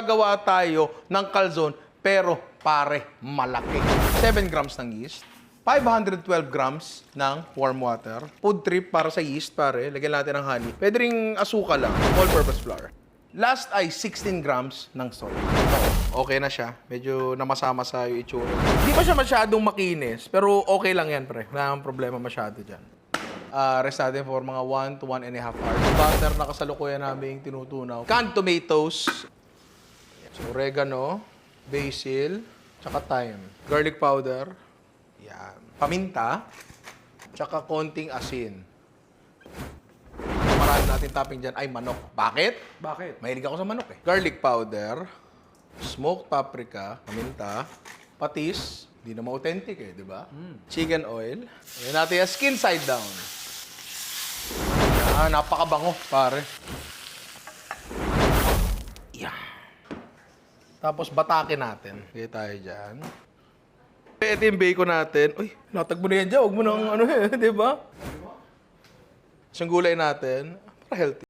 gagawa tayo ng calzone, pero pare, malaki. 7 grams ng yeast. 512 grams ng warm water. Food trip para sa yeast, pare. Lagyan natin ng honey. Pwede ring asukal lang. All-purpose flour. Last ay 16 grams ng salt. Okay na siya. Medyo namasama-sa yung itsura. Hindi pa siya masyadong makinis, pero okay lang yan, pre. Wala nang problema masyado dyan. Rest natin for mga 1 to 1.5 hours. Butter na kasalukuyan namin tinutunaw. Canned tomatoes. So, oregano, basil, tsaka thyme. Garlic powder. Yan. Paminta, tsaka konting asin. Marami natin topping dyan ay manok. Bakit? Bakit? Mahilig ako sa manok eh. Garlic powder, smoked paprika, paminta, patis, di naman authentic eh, di ba? Chicken oil. Ayan natin yung skin side down. Yan, napakabango, pare. Yan. Tapos batake natin. Kaya tayo dyan. Ito yung bacon natin. Uy, natag mo na yan dyan. Huwag mo nang ano eh, di ba? Isang gulay natin. Para healthy.